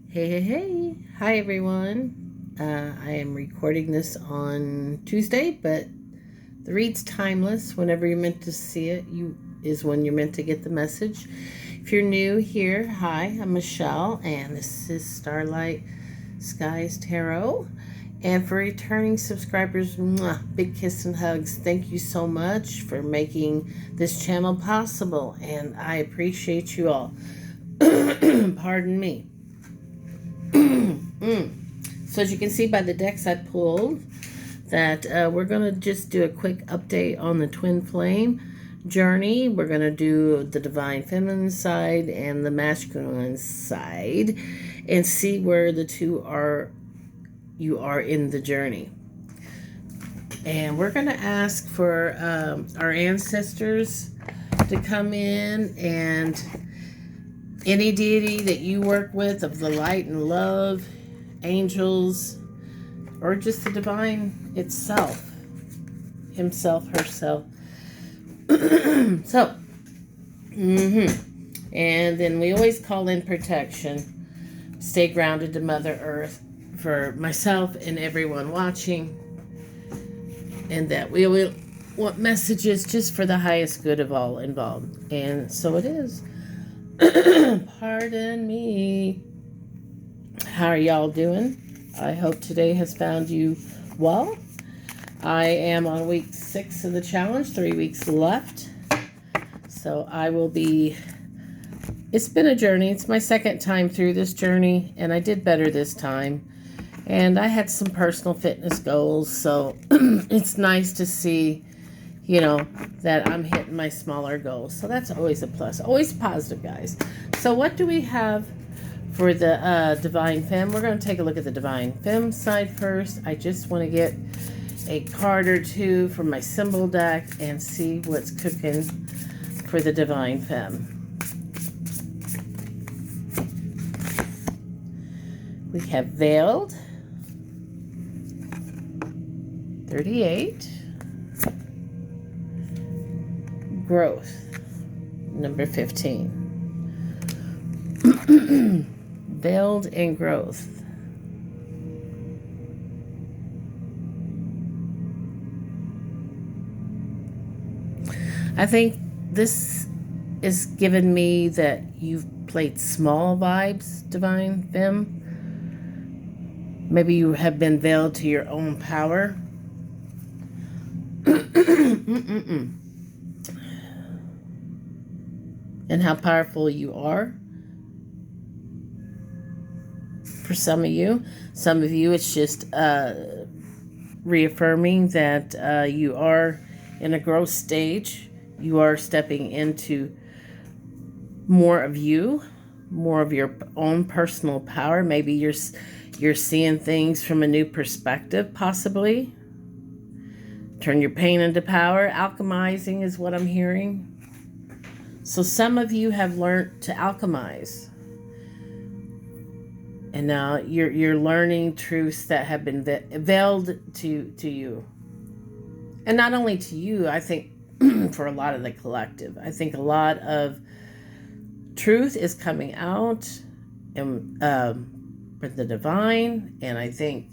Hey. Hi, everyone. I am recording this on Tuesday, but the read's timeless. Whenever you're meant to see it, you is when you're meant to get the message. If you're new here, hi, I'm Michelle, and this is Starlight Skies Tarot. And for returning subscribers, big kiss and hugs. Thank you so much for making this channel possible, and I appreciate you all. Pardon me. So as you can see by the decks I pulled, that we're going to just do a quick update on the twin flame journey. We're going to do the divine feminine side and the masculine side and see where the two are, you are in the journey. And we're going to ask for our ancestors to come in, and any deity that you work with of the light and love, angels, or just the divine itself, himself, herself. So, and then we always call in protection. Stay grounded to Mother Earth for myself and everyone watching, and that we will want messages just for the highest good of all involved. And so it is. Pardon me. How are y'all doing? I hope today has found you well. I am on week 6 of the challenge, 3 weeks left. So I will be, it's been a journey. It's my second time through this journey, and I did better this time. And I had some personal fitness goals, so it's nice to see, that I'm hitting my smaller goals. So that's always a plus. Always positive, guys. So what do we have for the Divine Femme? We're going to take a look at the Divine Femme side first. I just want to get a card or two from my symbol deck and see what's cooking for the Divine Femme. We have Veiled, 38. Growth, number 15. Veiled and growth. I think this is giving me that you've played small vibes, Divine Femme. Maybe you have been veiled to your own power. And how powerful you are. For some of you, it's just reaffirming that you are in a growth stage. You are stepping into more of you, more of your own personal power. Maybe you're seeing things from a new perspective, possibly. Turn your pain into power. Alchemizing is what I'm hearing. So some of you have learned to alchemize. And now you're learning truths that have been veiled to you. And not only to you, I think for a lot of the collective. I think a lot of truth is coming out and for the divine. And I think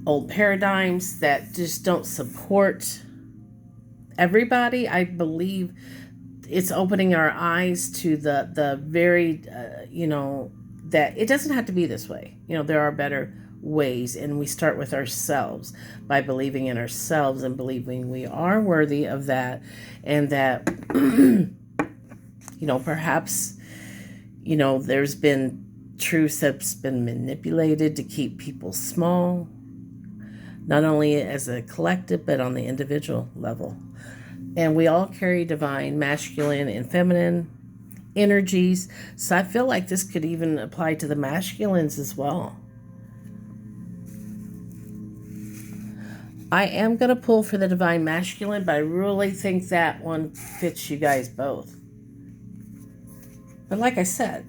old paradigms that just don't support everybody, I believe it's opening our eyes to the very, that it doesn't have to be this way. There are better ways, and we start with ourselves by believing in ourselves and believing we are worthy of that, and that, perhaps, there's been truths that's been manipulated to keep people small, not only as a collective, but on the individual level. And we all carry divine, masculine, and feminine energies. So I feel like this could even apply to the masculines as well. I am going to pull for the divine masculine, but I really think that one fits you guys both. But like I said,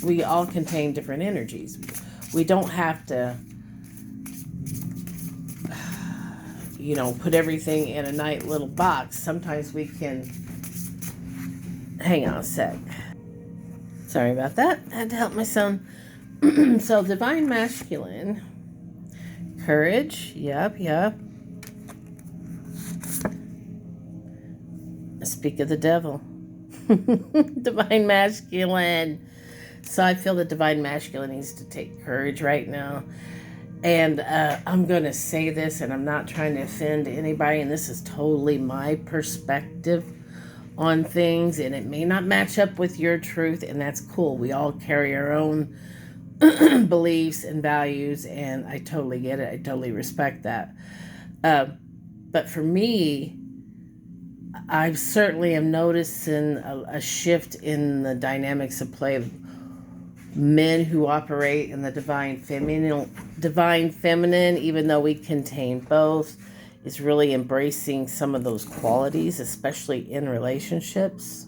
we all contain different energies. We don't have to put everything in a nice little box. Sometimes we can, hang on a sec. Sorry about that. I had to help my son. So, divine masculine. Courage. Yep. Speak of the devil. Divine masculine. So I feel the divine masculine needs to take courage right now. And I'm going to say this, and I'm not trying to offend anybody, and this is totally my perspective on things, and it may not match up with your truth, and that's cool. We all carry our own beliefs and values, and I totally get it. I totally respect that. But for me, I certainly am noticing a shift in the dynamics of play of men who operate in the divine feminine, even though we contain both, is really embracing some of those qualities, especially in relationships.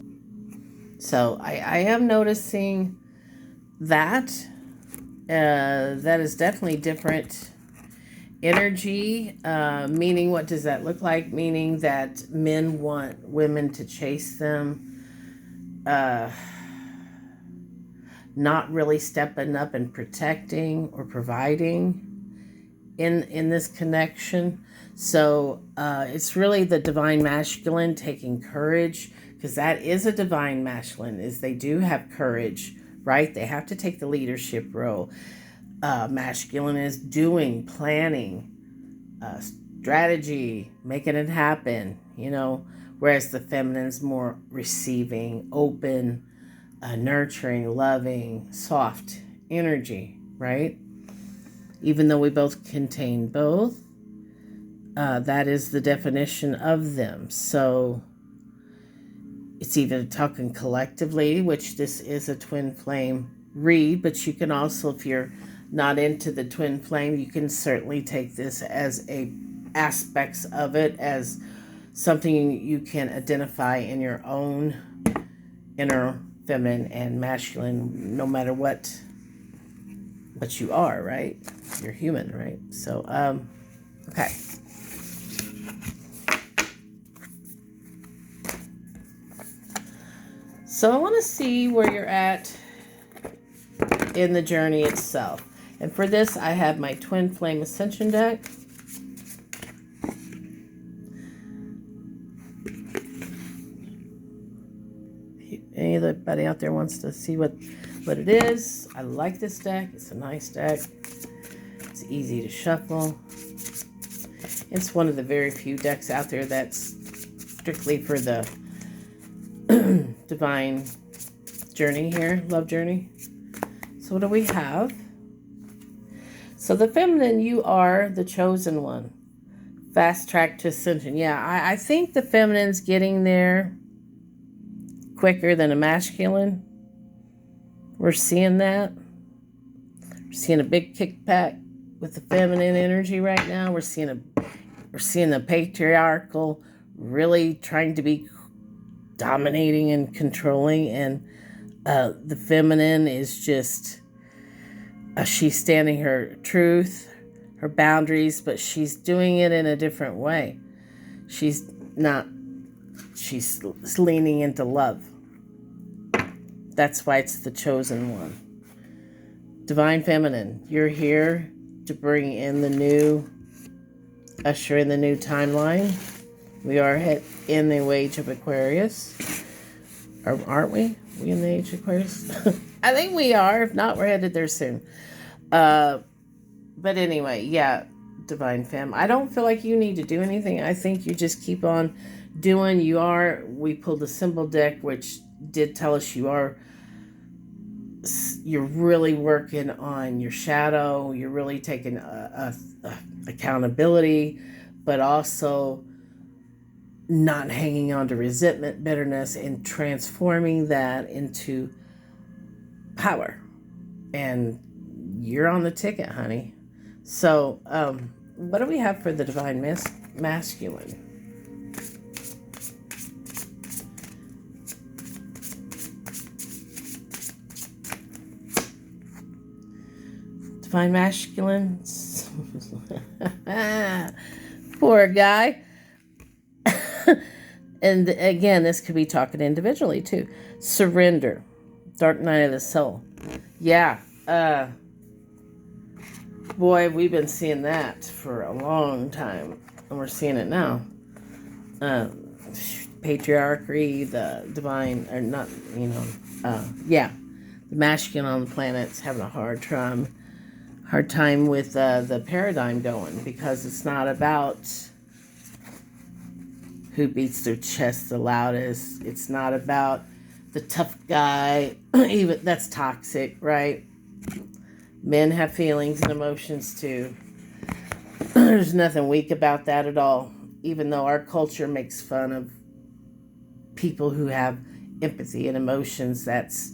So I am noticing that. That is definitely different energy, meaning what does that look like? Meaning that men want women to chase them, not really stepping up and protecting or providing in this connection. So it's really the divine masculine taking courage, because that is a divine masculine, is they do have courage, right? They have to take the leadership role. Masculine is doing, planning, strategy, making it happen, whereas the feminine is more receiving, open, nurturing, loving, soft energy, right? Even though we both contain both, that is the definition of them. So it's either talking collectively, which this is a twin flame read, but you can also, if you're not into the twin flame, you can certainly take this as aspects of it, as something you can identify in your own inner feminine and masculine, no matter what you are, right? You're human, right? So, okay. So I want to see where you're at in the journey itself. And for this, I have my Twin Flame Ascension deck. Anybody out there wants to see what it is? I like this deck. It's a nice deck. It's easy to shuffle. It's one of the very few decks out there that's strictly for the divine journey here, love journey. So what do we have? So the feminine, you are the chosen one. Fast track to ascension. Yeah, I think the feminine's getting there quicker than a masculine. We're seeing that. We're seeing a big kickback with the feminine energy right now. We're seeing the patriarchal really trying to be dominating and controlling, and the feminine is just she's standing her truth, her boundaries, but she's doing it in a different way. She's leaning into love. That's why it's the chosen one. Divine feminine, you're here to bring in the new, usher in the new timeline. We are in the age of Aquarius. Aren't we? We in the age of Aquarius? I think we are. If not, we're headed there soon. But anyway, yeah, Divine Femme. I don't feel like you need to do anything. I think you just keep on doing. We pulled the symbol deck, which did tell us you're really working on your shadow. You're really taking accountability, but also not hanging on to resentment, bitterness, and transforming that into power. And you're on the ticket, honey. So, what do we have for the divine masculine? Divine masculine. Poor guy. And again, this could be talking individually too. Surrender. Dark Night of the Soul. Yeah. Boy, we've been seeing that for a long time. And we're seeing it now. Patriarchy, the divine, or not, yeah. The masculine on the planet's having a hard time with the paradigm going, because it's not about who beats their chest the loudest. It's not about the tough guy. Even that's toxic, right? Men have feelings and emotions too. There's nothing weak about that at all. Even though our culture makes fun of people who have empathy and emotions, that's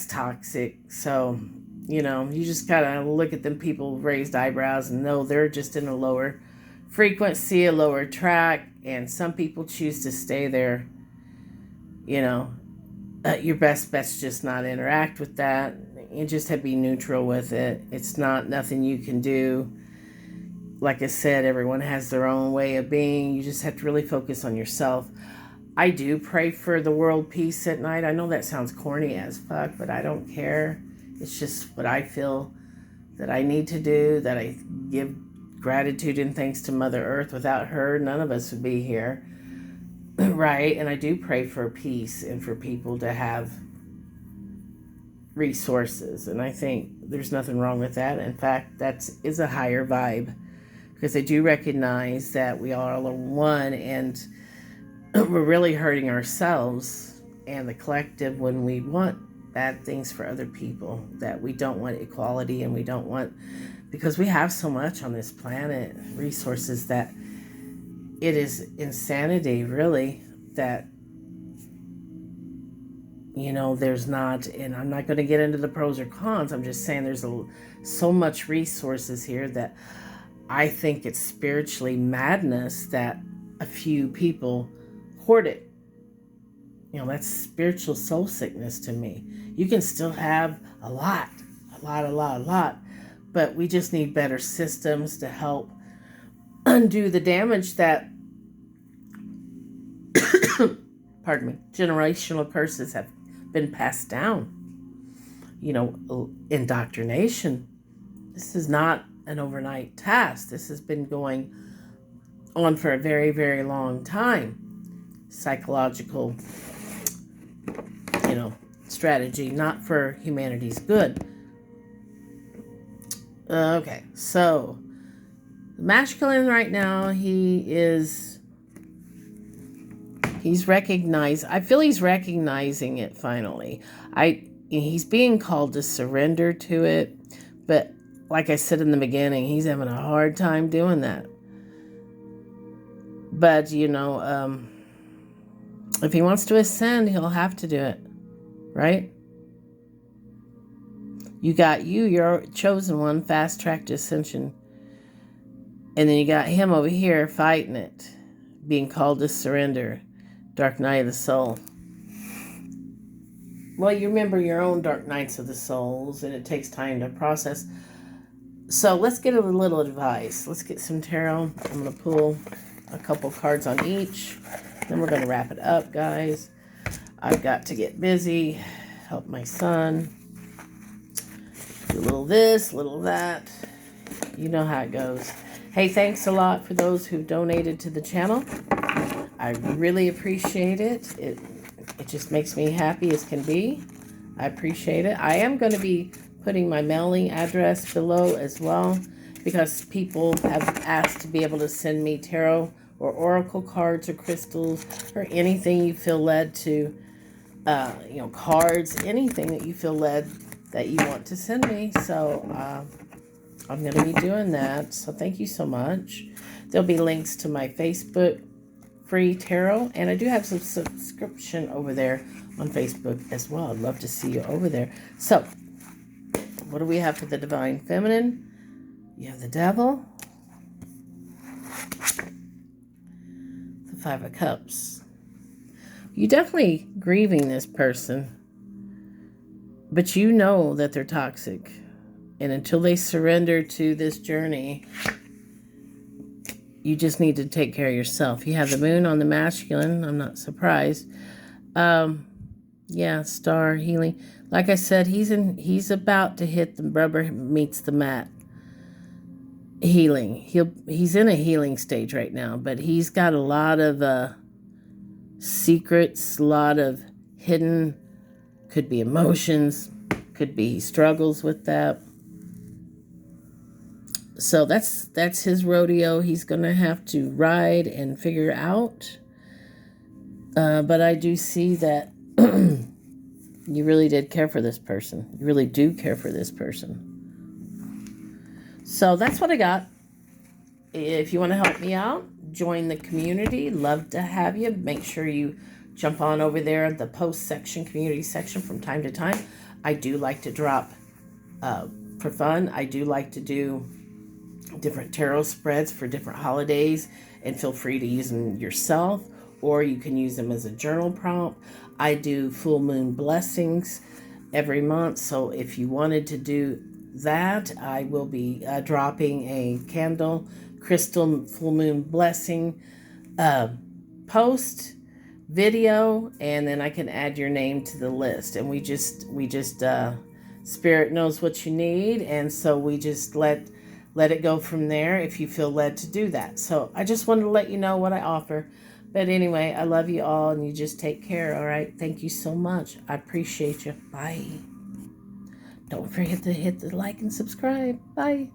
toxic. So, you just gotta look at them people with raised eyebrows and know they're just in a lower frequency, a lower track, and some people choose to stay there. Your best bet's just not interact with that. You just have to be neutral with it. It's nothing you can do. Like I said, everyone has their own way of being. You just have to really focus on yourself. I do pray for the world peace at night. I know that sounds corny as fuck, but I don't care. It's just what I feel that I need to do, that I give gratitude and thanks to Mother Earth. Without her, none of us would be here. Right? And I do pray for peace and for people to have resources. And I think there's nothing wrong with that. In fact, that is a higher vibe, because I do recognize that we all are one, and we're really hurting ourselves and the collective when we want bad things for other people, that we don't want equality, and we don't want, because we have so much on this planet, resources, that it is insanity, really, that there's not, and I'm not going to get into the pros or cons, I'm just saying there's so much resources here that I think it's spiritually madness that a few people hoard it. That's spiritual soul sickness to me. You can still have a lot, but we just need better systems to help undo the damage that pardon me, generational curses have been passed down. Indoctrination. This is not an overnight task. This has been going on for a very, very long time. Psychological, strategy, not for humanity's good. Okay, so the masculine right now, he's recognized. I feel he's recognizing it finally. He's being called to surrender to it, but like I said in the beginning, he's having a hard time doing that. But if he wants to ascend, he'll have to do it, right? You got your chosen one, fast track to ascension, and then you got him over here fighting it, being called to surrender. Dark Night of the Soul. Well, you remember your own dark nights of the souls, and it takes time to process. So let's get a little advice. Let's get some tarot. I'm going to pull a couple cards on each. Then we're going to wrap it up, guys. I've got to get busy, help my son. Do a little this, a little that. You know how it goes. Hey, thanks a lot for those who donated to the channel. I really appreciate it. It just makes me happy as can be. I appreciate it. I am going to be putting my mailing address below as well, because people have asked to be able to send me tarot or oracle cards or crystals or anything you feel led to, cards, anything that you feel led that you want to send me. So I'm going to be doing that. So thank you so much. There'll be links to my Facebook free tarot, and I do have some subscription over there on Facebook as well. I'd love to see you over there. So what do we have for the Divine Feminine? You have the Devil, the Five of Cups. You're definitely grieving this person, but you know that they're toxic, and until they surrender to this journey, you just need to take care of yourself. You have the Moon on the masculine. I'm not surprised. You Yeah, star healing. Like I said, he's about to hit the rubber meets the mat healing. He's in a healing stage right now, but he's got a lot of secrets, a lot of hidden, could be emotions, could be he struggles with that. So that's his rodeo. He's gonna have to ride and figure out. But I do see that you really did care for this person. You really do care for this person. So that's what I got. If you want to help me out, join the community. Love to have you. Make sure you jump on over there at the post section, community section from time to time. I do like to drop for fun. I do like to do different tarot spreads for different holidays, and feel free to use them yourself, or you can use them as a journal prompt. I do full moon blessings every month, so if you wanted to do that, I will be dropping a candle crystal full moon blessing post video, and then I can add your name to the list, and we just spirit knows what you need, and so we just let it go from there if you feel led to do that. So I just wanted to let you know what I offer. But anyway, I love you all, and you just take care, all right? Thank you so much. I appreciate you. Bye. Don't forget to hit the like and subscribe. Bye.